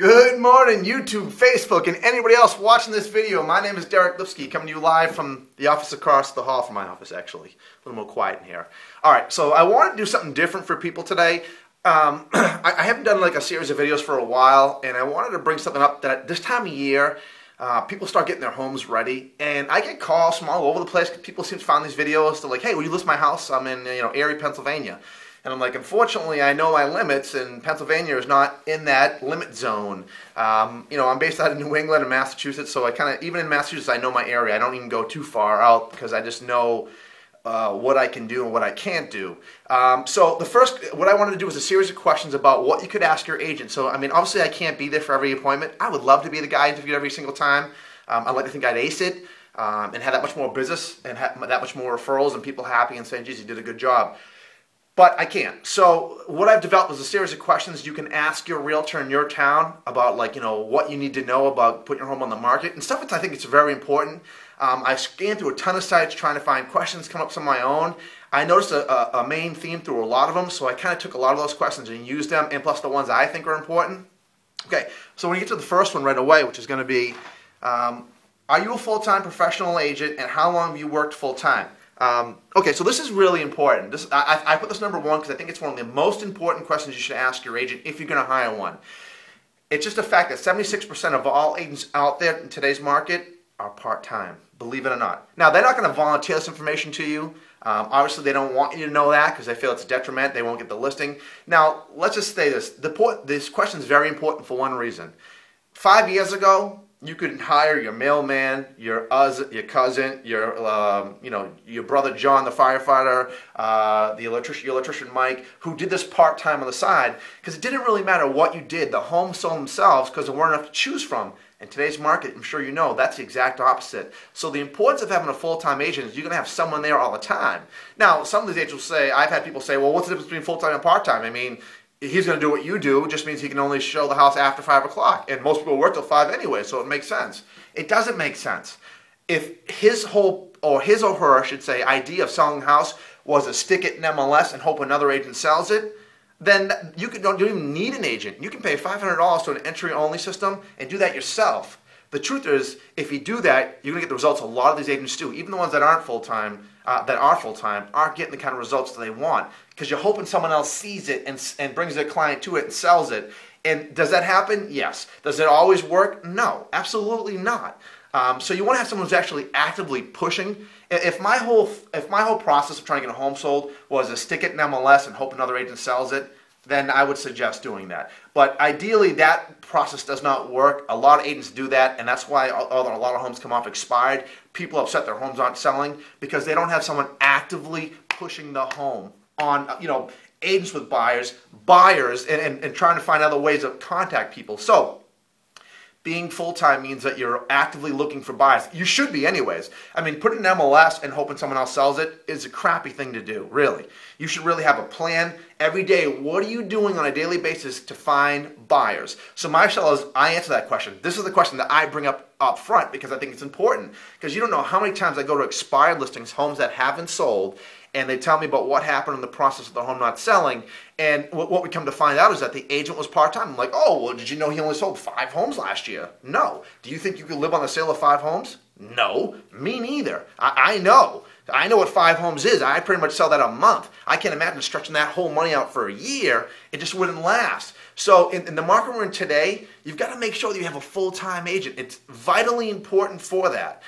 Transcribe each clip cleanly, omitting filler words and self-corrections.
Good morning, YouTube, Facebook, and anybody else watching this video. My name is Deric Lipski, coming to you live from the office across the hall from my office, actually. A little more quiet in here. All right, so I wanted to do something different for people today. I haven't done like a series of videos for a while, and I wanted to bring something up that this time of year, people start getting their homes ready, and I get calls from all over the place. People seem to find these videos. They're like, "Hey, will you list my house? I'm in Erie, Pennsylvania." And I'm like, unfortunately, I know my limits, and Pennsylvania is not in that limit zone. I'm based out of New England and Massachusetts, so even in Massachusetts, I know my area. I don't even go too far out because I just know what I can do and what I can't do. So what I wanted to do was a series of questions about what you could ask your agent. So, obviously I can't be there for every appointment. I would love to be the guy interviewed every single time. I'd like to think I'd ace it and have that much more business and have that much more referrals and people happy and saying, geez, you did a good job. But I can't. So what I've developed is a series of questions you can ask your realtor in your town about, what you need to know about putting your home on the market and stuff that I think it's very important. I scanned through a ton of sites trying to find questions, come up with some of my own. I noticed a main theme through a lot of them, so I kind of took a lot of those questions and used them, and plus the ones I think are important. Okay, so when you get to the first one right away, which is going to be, are you a full-time professional agent, and how long have you worked full-time? Okay, so this is really important. I put this number one because I think it's one of the most important questions you should ask your agent if you're going to hire one. It's just a fact that 76% of all agents out there in today's market are part-time, believe it or not. Now, they're not going to volunteer this information to you. Obviously, they don't want you to know that because they feel it's a detriment. They won't get the listing. Now, let's just say this. This question is very important for one reason. 5 years ago, you could hire your mailman, your cousin, your brother John, the firefighter, your electrician Mike, who did this part-time on the side, because it didn't really matter what you did. The homes sold themselves because there weren't enough to choose from. In today's market, I'm sure you know, that's the exact opposite. So the importance of having a full-time agent is you're going to have someone there all the time. Now, some of these agents will say, I've had people say, well, what's the difference between full-time and part-time? He's going to do what you do, it just means he can only show the house after 5 o'clock. And most people work till 5 anyway, so it makes sense. It doesn't make sense. If his or her, I should say, idea of selling the house was to stick it in MLS and hope another agent sells it, then you don't even need an agent. You can pay $500 to an entry-only system and do that yourself. The truth is, if you do that, you're going to get the results a lot of these agents do. Even the ones that aren't full-time, aren't getting the kind of results that they want because you're hoping someone else sees it and brings their client to it and sells it. And does that happen? Yes. Does it always work? No, absolutely not. So you want to have someone who's actually actively pushing. If my whole process of trying to get a home sold was to stick it in MLS and hope another agent sells it, then I would suggest doing that. But ideally, that process does not work. A lot of agents do that, and that's why a lot of homes come off expired. People upset their homes aren't selling because they don't have someone actively pushing the home on, agents with buyers, and trying to find other ways to contact people. So being full-time means that you're actively looking for buyers. You should be anyways. Putting an MLS and hoping someone else sells it is a crappy thing to do, really. You should really have a plan every day. What are you doing on a daily basis to find buyers? So my sellers, I answer that question. This is the question that I bring up front because I think it's important. Because you don't know how many times I go to expired listings, homes that haven't sold, and they tell me about what happened in the process of the home not selling. And what we come to find out is that the agent was part-time. I'm like, oh, well, did you know he only sold 5 homes last year? No. Do you think you could live on the sale of 5 homes? No. Me neither. I know. I know what 5 homes is. I pretty much sell that a month. I can't imagine stretching that whole money out for a year. It just wouldn't last. So in the market we're in today, you've got to make sure that you have a full-time agent. It's vitally important for that.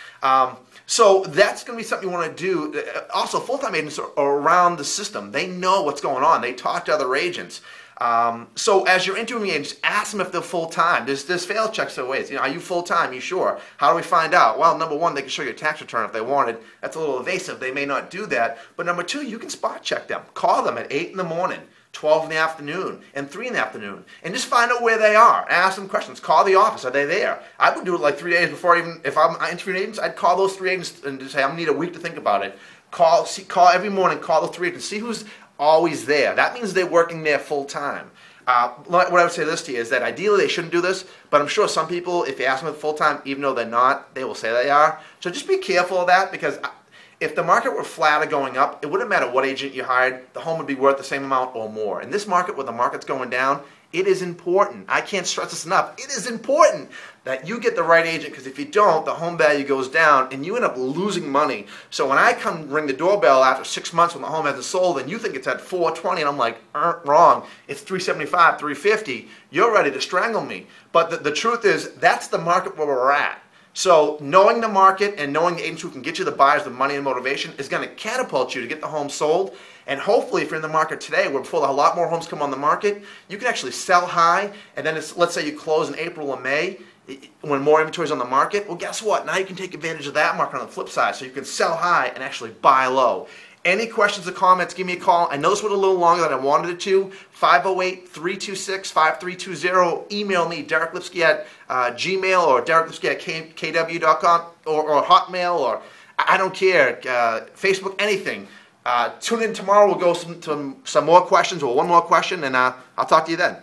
So that's going to be something you want to do. Also, full-time agents are around the system. They know what's going on. They talk to other agents. So as you're interviewing agents, ask them if they're full-time. There's fail checks of ways. Are you full-time? You sure? How do we find out? Well, number one, they can show you a tax return if they wanted. That's a little evasive. They may not do that. But number two, you can spot check them. Call them at 8 in the morning, 12 in the afternoon, and 3 in the afternoon, and just find out where they are. Ask them questions. Call the office. Are they there? I would do it like 3 days before if I'm interviewing agents, I'd call those 3 agents and just say, I'm going to need a week to think about it. Call every morning, call the 3 agents, see who's always there. That means they're working there full time. What I would say this to you is that ideally they shouldn't do this, but I'm sure some people, if you ask them full time, even though they're not, they will say they are. So just be careful of that because if the market were flat or going up, it wouldn't matter what agent you hired, the home would be worth the same amount or more. In this market where the market's going down, It is important. I can't stress this enough. It is important that you get the right agent, because if you don't, the home value goes down and you end up losing money. So when I come ring the doorbell after 6 months when the home hasn't sold and you think it's at 420 and I'm like, wrong, it's 375, 350, you're ready to strangle me. But the truth is, that's the market where we're at. So knowing the market and knowing the agents who can get you the buyers, the money and motivation is going to catapult you to get the home sold. And hopefully if you're in the market today where before a lot more homes come on the market, you can actually sell high, and then let's say you close in April or May when more inventory is on the market. Well, guess what? Now you can take advantage of that market on the flip side. So you can sell high and actually buy low. Any questions or comments, give me a call. I know this went a little longer than I wanted it to. 508-326-5320. Email me, Deric Lipski at Gmail or Deric Lipski at kw.com or Hotmail, or I don't care, Facebook, anything. Tune in tomorrow. We'll go to some more questions or one more question, and I'll talk to you then.